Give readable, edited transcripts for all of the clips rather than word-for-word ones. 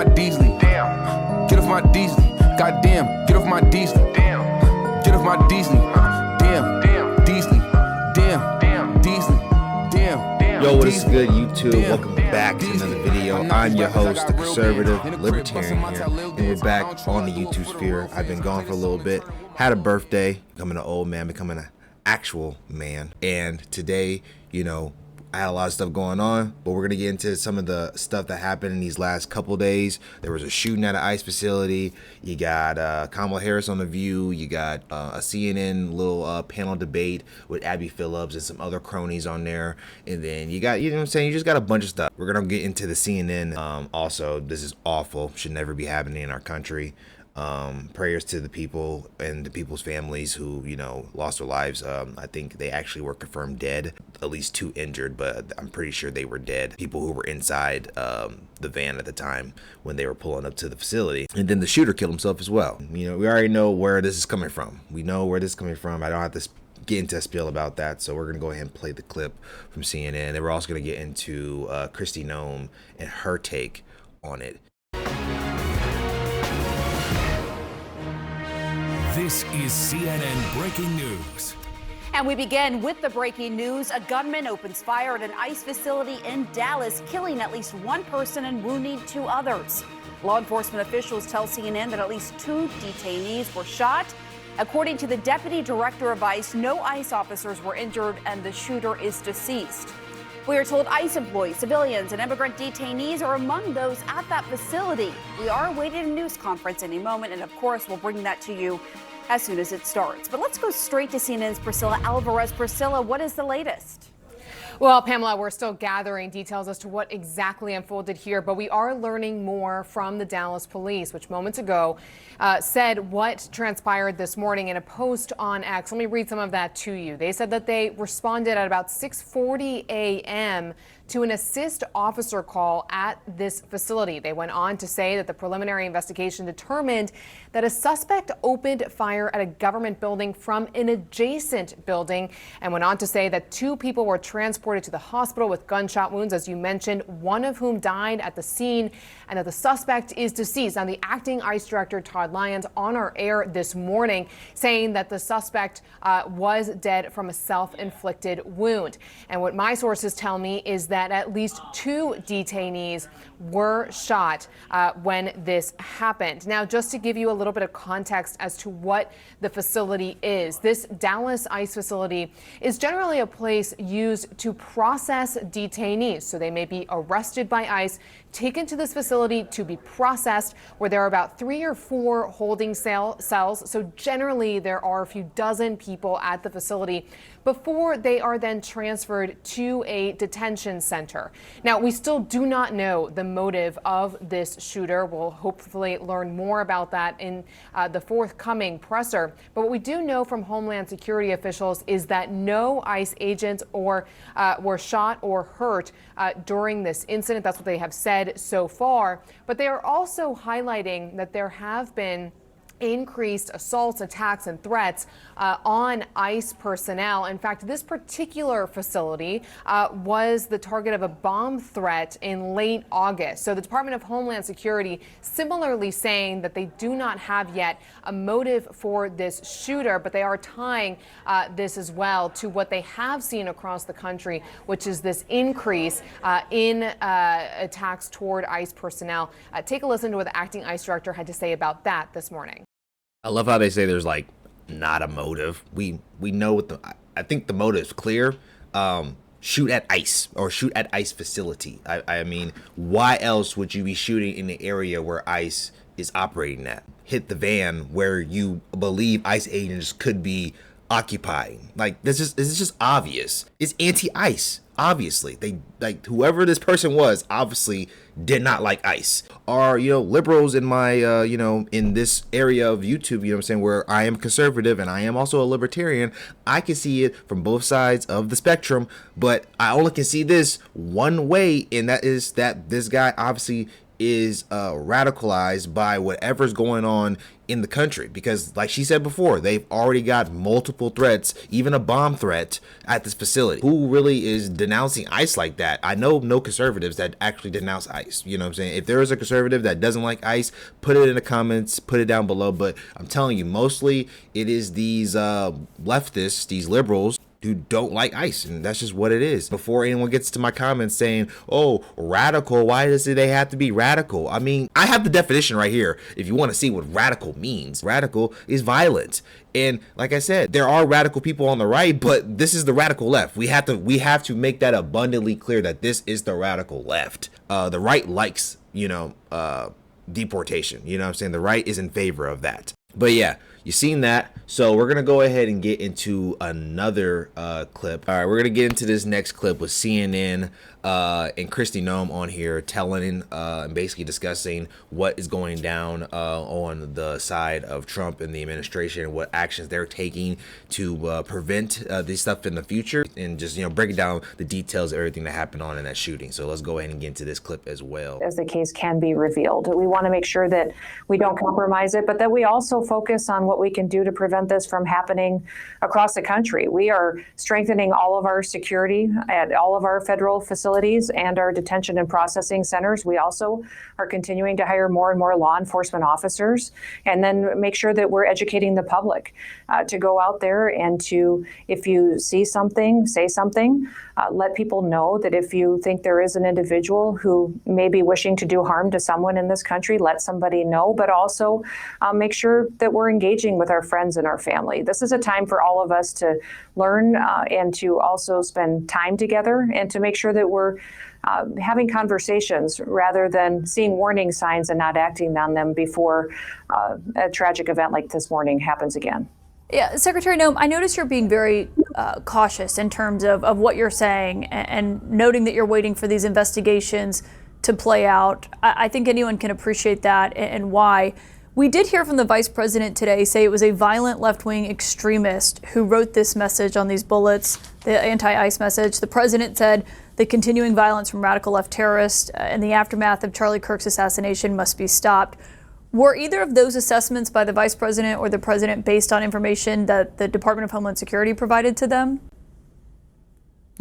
my diesel. Damn. Get off my diesel. Goddamn. Get off my diesel. Damn. Get off my diesel. Damn. Damn. Diesel. Damn. Damn. Diesel. Damn. Damn. Yo, what is good, YouTube? Welcome back to another video. I'm your host, the conservative libertarian here, and we're back on the YouTube sphere. I've been gone for a little bit. Had a birthday, becoming an old man, becoming an actual man. And today, I had a lot of stuff going on, but we're going to get into some of the stuff that happened in these last couple days. There was a shooting at an ICE facility. You got Kamala Harris on The View. You got a CNN little panel debate with Abby Phillips and some other cronies on there. And then you got, you just got a bunch of stuff. We're going to get into the CNN. Also, this is awful. Should never be happening in our country. Prayers to the people and the people's families who, lost their lives. I think they actually were confirmed dead, at least 2 injured, but I'm pretty sure they were dead. People who were inside the van at the time when they were pulling up to the facility. And then the shooter killed himself as well. We already know where this is coming from. We know where this is coming from. I don't have to get into a spiel about that, so we're going to go ahead and play the clip from CNN. And we're also going to get into Kristi Noem and her take on it. This is CNN Breaking News. And we begin with the breaking news. A gunman opens fire at an ICE facility in Dallas, killing at least 1 person and wounding 2 others. Law enforcement officials tell CNN that at least 2 detainees were shot. According to the deputy director of ICE, no ICE officers were injured and the shooter is deceased. We are told ICE employees, civilians, and immigrant detainees are among those at that facility. We are awaiting a news conference any moment, and of course, we'll bring that to you as soon as it starts. But let's go straight to CNN's Priscilla Alvarez. Priscilla, what is the latest? Well, Pamela, we're still gathering details as to what exactly unfolded here, but we are learning more from the Dallas police, which moments ago said what transpired this morning in a post on X. Let me read some of that to you. They said that they responded at about 6:40 a.m. to an assist officer call at this facility. They went on to say that the preliminary investigation determined that a suspect opened fire at a government building from an adjacent building, and went on to say that 2 people were transported to the hospital with gunshot wounds, as you mentioned, 1 of whom died at the scene, and that the suspect is deceased. Now, the acting ICE director, Todd Lyons, on our air this morning saying that the suspect was dead from a self-inflicted wound. And what my sources tell me is that at least 2 detainees were shot when this happened. Now, just to give you a little bit of context as to what the facility is, this Dallas ICE facility is generally a place used to process detainees. So they may be arrested by ICE, taken to this facility to be processed, where there are about 3 or 4 holding cells. So generally there are a few dozen people at the facility before they are then transferred to a detention center. Now, we still do not know the motive of this shooter. We'll hopefully learn more about that in the forthcoming presser. But what we do know from Homeland Security officials is that no ICE agents were shot or hurt during this incident. That's what they have said so far. But they are also highlighting that there have been increased assaults, attacks, and threats on ICE personnel. In fact, this particular facility was the target of a bomb threat in late August. So the Department of Homeland Security similarly saying that they do not have yet a motive for this shooter, but they are tying this as well to what they have seen across the country, which is this increase in attacks toward ICE personnel. Take a listen to what the acting ICE director had to say about that this morning. I love how they say there's not a motive. We know what I think the motive is clear. Shoot at ICE or shoot at ICE facility. I mean, why else would you be shooting in the area where ICE is operating at? Hit the van where you believe ICE agents could be occupying. This is just obvious. It's anti-ICE. Obviously, they whoever this person was obviously did not like ICE. Are liberals in my in this area of YouTube, where I am conservative and I am also a libertarian. I can see it from both sides of the spectrum, but I only can see this one way, and that is that this guy obviously is radicalized by whatever's going on in the country, because like she said before, they've already got multiple threats, even a bomb threat at this facility. Who really is denouncing ICE like that? I know no conservatives that actually denounce ICE. You know what I'm saying? If there is a conservative that doesn't like ICE, put it in the comments, put it down below. But I'm telling you, mostly it is these leftists, these liberals, who don't like ICE, and that's just what it is. Before anyone gets to my comments saying, oh, radical, why does they have to be radical? I mean, I have the definition right here if you want to see what radical means. Radical is violent. And like I said, there are radical people on the right, but this is the radical left. We have to make that abundantly clear that this is the radical left. The right likes, deportation. You know what I'm saying? The right is in favor of that. But yeah, you've seen that. So we're going to go ahead and get into another clip. All right, we're going to get into this next clip with CNN and Kristi Noem on here telling and basically discussing what is going down on the side of Trump and the administration and what actions they're taking to prevent this stuff in the future, and just, breaking down the details of everything that happened on in that shooting. So let's go ahead and get into this clip as well. As the case can be revealed, we want to make sure that we don't compromise it, but that we also focus on what we can do to prevent this from happening across the country. We are strengthening all of our security at all of our federal facilities and our detention and processing centers. We also are continuing to hire more and more law enforcement officers, and then make sure that we're educating the public to go out there and to, if you see something, say something. Let people know that if you think there is an individual who may be wishing to do harm to someone in this country, let somebody know, but also make sure that we're engaging with our friends and our family. This is a time for all of us to learn and to also spend time together, and to make sure that we're having conversations rather than seeing warning signs and not acting on them before a tragic event like this morning happens again. Yeah, Secretary Noem, I notice you're being very cautious in terms of what you're saying, and noting that you're waiting for these investigations to play out. I think anyone can appreciate that, and why. We did hear from the vice president today say it was a violent left-wing extremist who wrote this message on these bullets, the anti-ICE message. The president said the continuing violence from radical left terrorists in the aftermath of Charlie Kirk's assassination must be stopped. Were either of those assessments by the vice president or the president based on information that the Department of Homeland Security provided to them?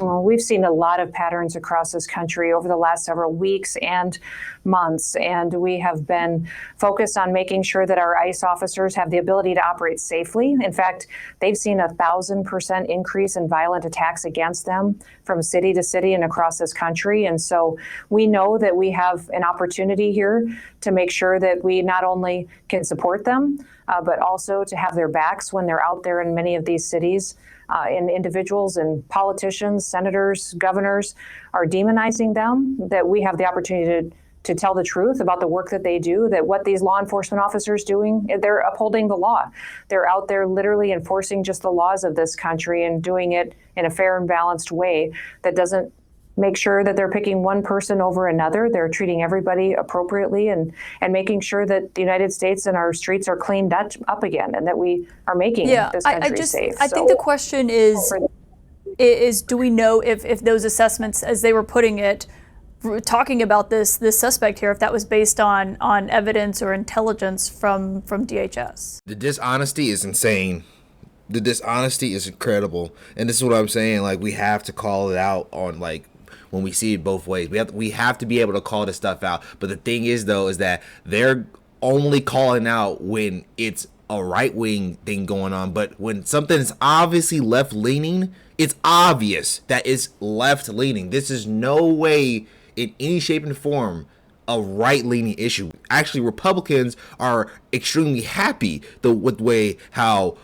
Well, we've seen a lot of patterns across this country over the last several weeks and months, and we have been focused on making sure that our ICE officers have the ability to operate safely. In fact, they've seen 1,000% increase in violent attacks against them from city to city and across this country. And so we know that we have an opportunity here to make sure that we not only can support them, but also to have their backs when they're out there in many of these cities. And individuals and politicians, senators, governors are demonizing them, that we have the opportunity to tell the truth about the work that they do, that what these law enforcement officers doing, they're upholding the law. They're out there literally enforcing just the laws of this country and doing it in a fair and balanced way that doesn't make sure that they're picking one person over another. They're treating everybody appropriately and making sure that the United States and our streets are cleaned up again, and that we are making this country safe. I think the question is do we know if those assessments, as they were putting it, talking about this suspect here, if that was based on evidence or intelligence from DHS? The dishonesty is insane. The dishonesty is incredible. And this is what I'm saying. Like, we have to call it out on, like, when we see it both ways. We have to be able to call this stuff out. But the thing is, though, is that they're only calling out when it's a right-wing thing going on. But when something is obviously left-leaning, it's obvious that it's left-leaning. This is no way in any shape and form a right-leaning issue. Actually, Republicans are extremely happy with the way how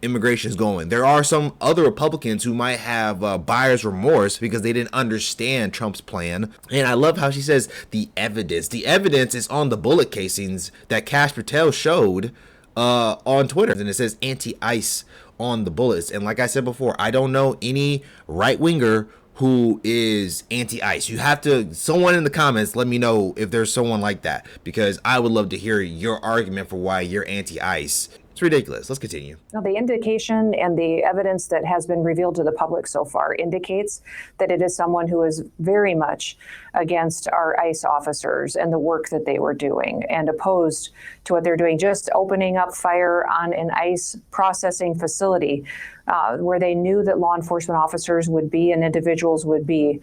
immigration is going. There are some other Republicans who might have buyer's remorse because they didn't understand Trump's plan. And I love how she says the evidence. The evidence is on the bullet casings that Kash Patel showed on Twitter, and it says anti-ICE on the bullets. And like I said before, I don't know any right-winger who is anti-ICE. You have to, someone in the comments, let me know if there's someone like that, because I would love to hear your argument for why you're anti-ICE. It's ridiculous. Let's continue. Now, the indication and the evidence that has been revealed to the public so far indicates that it is someone who is very much against our ICE officers and the work that they were doing and opposed to what they're doing. Just opening up fire on an ICE processing facility where they knew that law enforcement officers would be and individuals would be,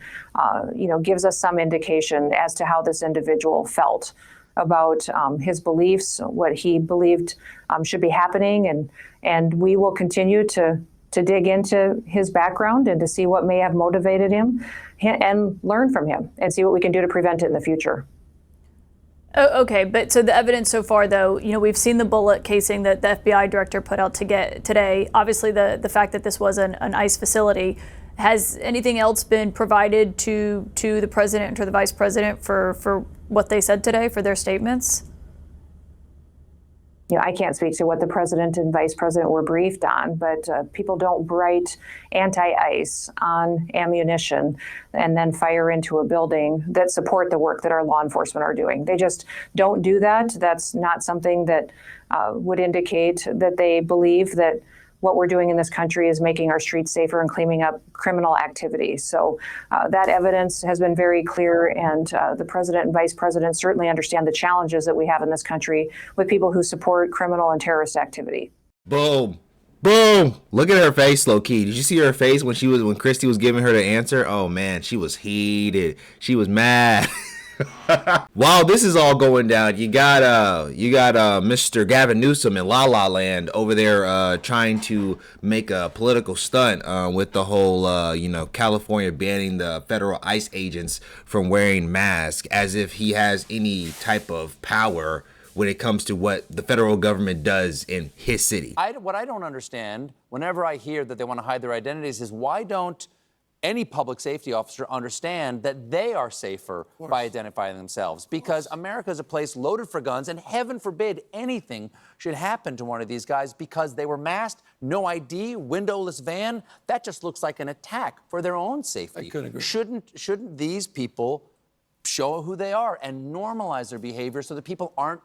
gives us some indication as to how this individual felt about his beliefs, what he believed should be happening, and we will continue to dig into his background and to see what may have motivated him and learn from him and see what we can do to prevent it in the future. Oh, okay, but so the evidence so far, though, we've seen the bullet casing that the FBI director put out today. Obviously, the fact that this was an ICE facility. Has anything else been provided to the president and to the vice president for what they said today, for their statements? I can't speak to what the president and vice president were briefed on, but people don't write anti-ICE on ammunition and then fire into a building that support the work that our law enforcement are doing. They just don't do that. That's not something that would indicate that they believe that what we're doing in this country is making our streets safer and cleaning up criminal activity. So that evidence has been very clear, and the president and vice president certainly understand the challenges that we have in this country with people who support criminal and terrorist activity. Boom. Boom. Look at her face, low key. Did you see her face when Kristi was giving her the answer? Oh man, she was heated. She was mad. While this is all going down, you got Mr. Gavin Newsom in La La Land over there trying to make a political stunt with the whole California banning the federal ICE agents from wearing masks, as if he has any type of power when it comes to what the federal government does in his city. What I don't understand whenever I hear that they want to hide their identities is why don't any public safety officer understand that they are safer by identifying themselves? Because America is a place loaded for guns, and heaven forbid anything should happen to one of these guys because they were masked, no ID, windowless van. That just looks like an attack for their own safety. I couldn't agree. Shouldn't these people show who they are and normalize their behavior so that people aren't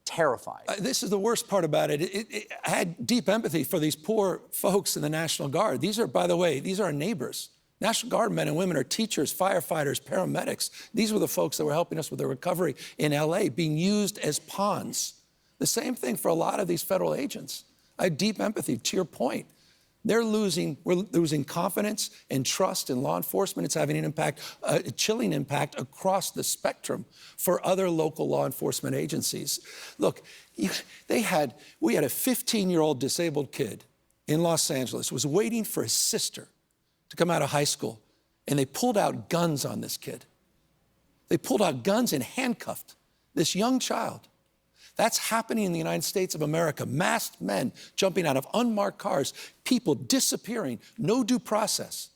terrified? This is the worst part about it. I had deep empathy for these poor folks in the National Guard. These are, by the way, these are our neighbors. National Guard men and women are teachers, firefighters, paramedics. These were the folks that were helping us with the recovery in LA, being used as pawns. The same thing for a lot of these federal agents. I have deep empathy. To your point, we're losing confidence and trust in law enforcement. It's having an impact, a chilling impact across the spectrum for other local law enforcement agencies. Look, we had a 15-year-old disabled kid in Los Angeles who was waiting for his sister to come out of high school, and they pulled out guns on this kid. They pulled out guns and handcuffed this young child. That's happening in the United States of America. Masked men jumping out of unmarked cars, people disappearing, no due process,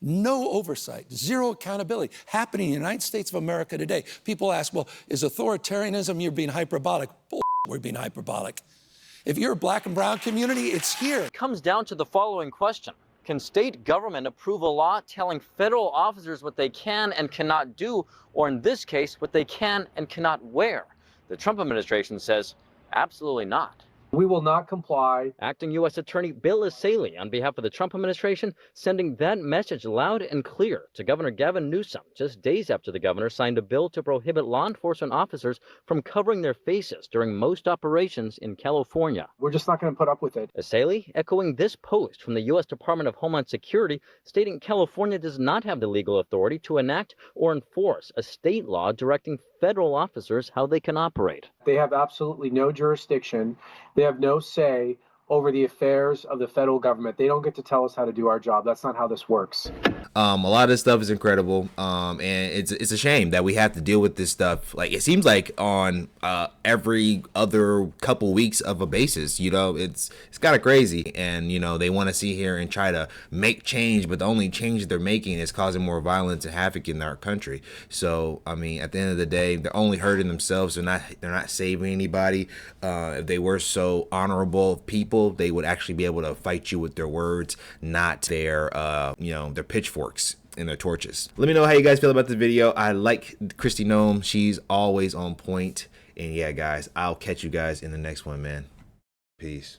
no oversight, zero accountability, happening in the United States of America today. People ask, well, is authoritarianism, you're being hyperbolic? Bull, we're being hyperbolic. If you're a black and brown community, it's here. It comes down to the following question. Can state government approve a law telling federal officers what they can and cannot do, or in this case, what they can and cannot wear? The Trump administration says absolutely not. We will not comply. Acting U.S. Attorney Bill Essayli, on behalf of the Trump administration, sending that message loud and clear to Governor Gavin Newsom just days after the governor signed a bill to prohibit law enforcement officers from covering their faces during most operations in California. We're just not going to put up with it. Essayli echoing this post from the U.S. Department of Homeland Security, stating California does not have the legal authority to enact or enforce a state law directing federal officers how they can operate. They have absolutely no jurisdiction. They have no say over the affairs of the federal government. They don't get to tell us how to do our job. That's not how this works. A lot of this stuff is incredible, and it's a shame that we have to deal with this stuff. Like, it seems like on every other couple weeks of a basis. It's kind of crazy, and they want to sit here and try to make change, but the only change they're making is causing more violence and havoc in our country. So I mean, at the end of the day, they're only hurting themselves. They're not saving anybody. If they were so honorable people, they would actually be able to fight you with their words, not their their pitchforks and their torches. Let me know how you guys feel about the video. I like Kristi Noem. She's always on point. And yeah, guys, I'll catch you guys in the next one, man. Peace.